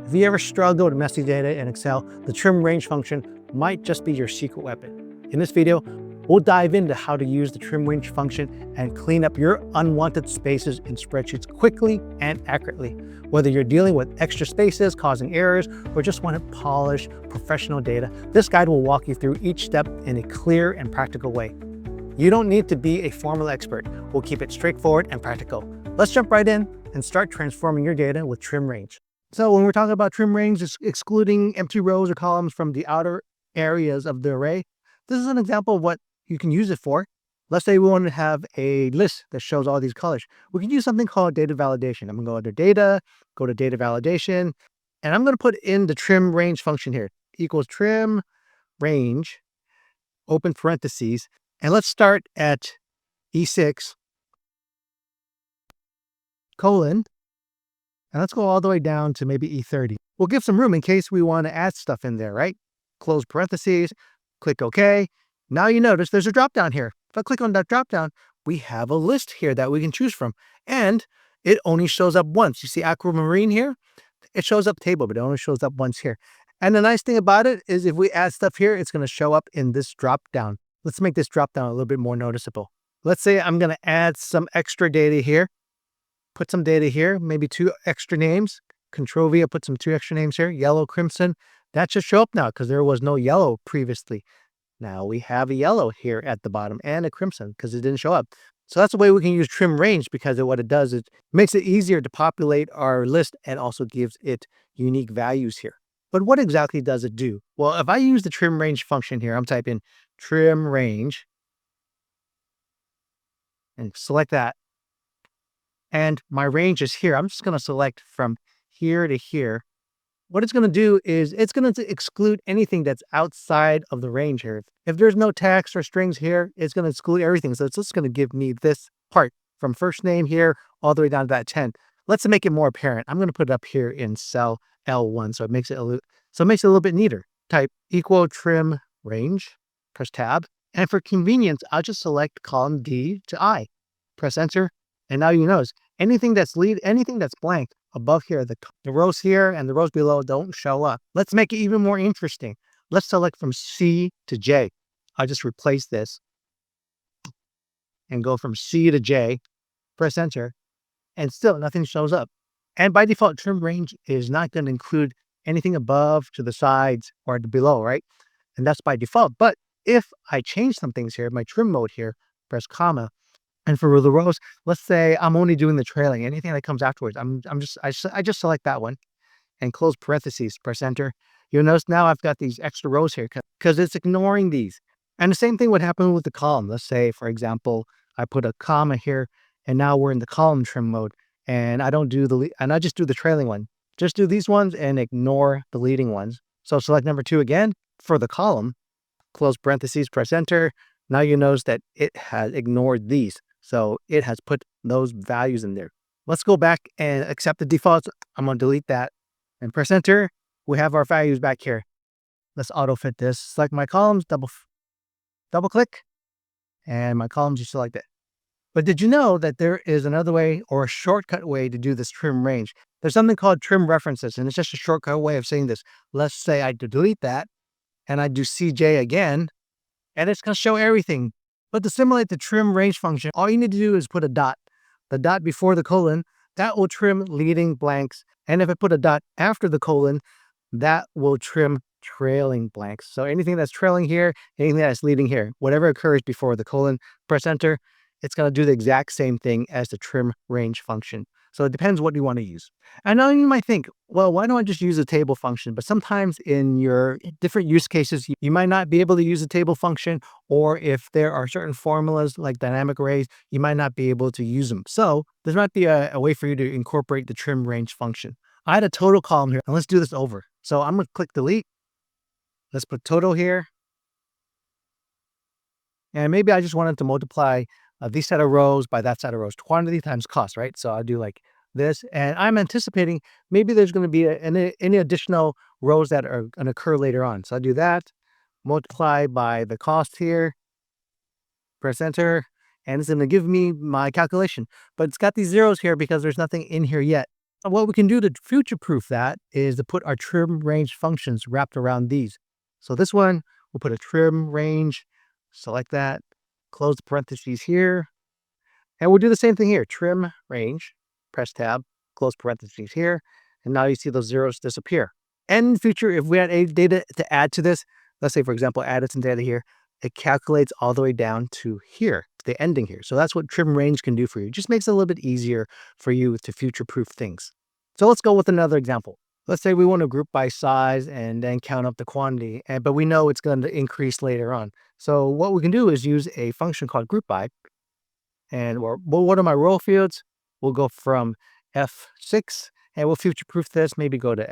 If you ever struggle with messy data in Excel, the trim range function might just be your secret weapon. In this video, we'll dive into how to use the trim range function and clean up your unwanted spaces in spreadsheets quickly and accurately. Whether you're dealing with extra spaces causing errors or just want to polish professional data, this guide will walk you through each step in a clear and practical way. You don't need to be a formal expert. We'll keep it straightforward and practical. Let's jump right in and start transforming your data with trim range. So when we're talking about trim range, it's excluding empty rows or columns from the outer areas of the array. This is an example of what you can use it for. Let's say we want to have a list that shows all these colors. We can use something called data validation. I'm going to go under data, go to data validation, and I'm going to put in the trim range function here. Equals trim range, open parentheses, and let's start at E6, colon, and let's go all the way down to maybe E30. We'll give some room in case we want to add stuff in there, right? Close parentheses, click OK. Now you notice there's a drop-down here. If I click on that drop-down, we have a list here that we can choose from. And it only shows up once. You see aquamarine here? It shows up table, but it only shows up once here. And the nice thing about it is if we add stuff here, it's going to show up in this drop-down. Let's make this drop-down a little bit more noticeable. Let's say I'm going to add some extra data here. Put some data here, maybe 2 extra names. Control V, I'll put some 2 extra names here. Yellow, crimson. That should show up now because there was no yellow previously. Now we have a yellow here at the bottom and a crimson because it didn't show up. So that's the way we can use trim range, because what it does is it makes it easier to populate our list and also gives it unique values here. But what exactly does it do? Well, if I use the trim range function here, I'm typing trim range and select that. And my range is here. I'm just going to select from here to here. What it's going to do is it's going to exclude anything that's outside of the range here. If there's no text or strings here, it's going to exclude everything. So it's just going to give me this part from first name here all the way down to that 10. Let's make it more apparent. I'm going to put it up here in cell L1 so it makes it a little bit neater. Type equal trim range, press tab, and for convenience, I'll just select column D to I. Press enter. And now you notice anything that's blank above here, the rows here and the rows below don't show up. Let's make it even more interesting. Let's select from C to J. I'll just replace this and go from C to J, press enter, and still nothing shows up. And by default, trim range is not going to include anything above, to the sides, or below, right? And that's by default. But if I change some things here, my trim mode here, press comma, and for the rows, let's say I'm only doing the trailing. Anything that comes afterwards, I just select that one and close parentheses, press enter. You'll notice now I've got these extra rows here because it's ignoring these. And the same thing would happen with the column. Let's say, for example, I put a comma here, and now we're in the column trim mode, and I just do the trailing one. Just do these ones and ignore the leading ones. So select number 2 again for the column, close parentheses, press enter. Now you notice that it has ignored these. So it has put those values in there. Let's go back and accept the defaults. I'm going to delete that and press enter. We have our values back here. Let's auto fit this. Select my columns, double click, and my columns, you select it. But did you know that there is another way, or a shortcut way, to do this trim range? There's something called trim references, and it's just a shortcut way of saying this. Let's say I delete that and I do CJ again, and it's going to show everything. But to simulate the trim range function, all you need to do is put a dot. The dot before the colon, that will trim leading blanks. And if I put a dot after the colon, that will trim trailing blanks. So anything that's trailing here, anything that's leading here, whatever occurs before the colon, press enter. It's going to do the exact same thing as the trim range function. So it depends what you want to use. And now you might think, well, why don't I just use a table function? But sometimes in your different use cases, you might not be able to use a table function, or if there are certain formulas like dynamic arrays, you might not be able to use them. So there might be a way for you to incorporate the trim range function. I had a total column here, and let's do this over. So I'm going to click delete. Let's put total here. And maybe I just wanted to multiply these set of rows by that set of rows, quantity times cost, right? So I'll do like this, and I'm anticipating maybe there's going to be any additional rows that are going to occur later on. So I'll do that, multiply by the cost here, press enter, and it's going to give me my calculation. But it's got these zeros here because there's nothing in here yet. what we can do to future-proof that is to put our trim range functions wrapped around these. So this one, we'll put a trim range, select that, close the parentheses here, and we'll do the same thing here. Trim range, press tab, close parentheses here, and now you see those zeros disappear. And in the future, if we had any data to add to this, let's say, for example, added some data here, it calculates all the way down to here, the ending here. So that's what trim range can do for you. It just makes it a little bit easier for you to future-proof things. So let's go with another example. Let's say we want to group by size and then count up the quantity, but we know it's going to increase later on. So what we can do is use a function called group by. And what are my row fields? We'll go from F6 and we'll future-proof this. Maybe go to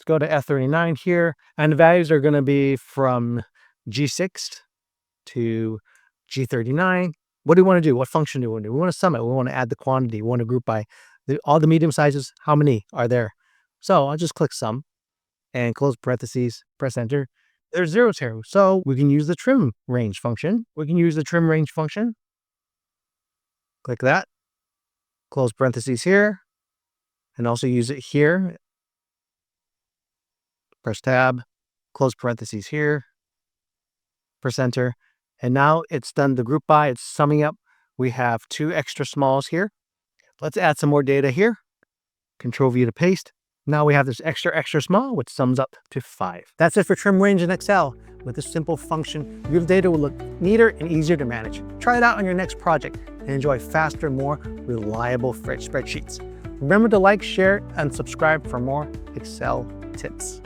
F39 here. And the values are going to be from G6 to G39. What do we want to do? What function do we want to do? We want to sum it. We want to add the quantity. We want to group by all the medium sizes. How many are there? So I'll just click sum and close parentheses, press enter. There's zeros here. So we can use the trim range function. Click that, close parentheses here, and also use it here. Press tab, close parentheses here, press enter. And now it's done the group by, it's summing up. We have 2 extra smalls here. Let's add some more data here. Control V to paste. Now we have this extra small, which sums up to 5. That's it for trim range in Excel. With this simple function, your data will look neater and easier to manage. Try it out on your next project and enjoy faster, more reliable spreadsheets. Remember to like, share, and subscribe for more Excel tips.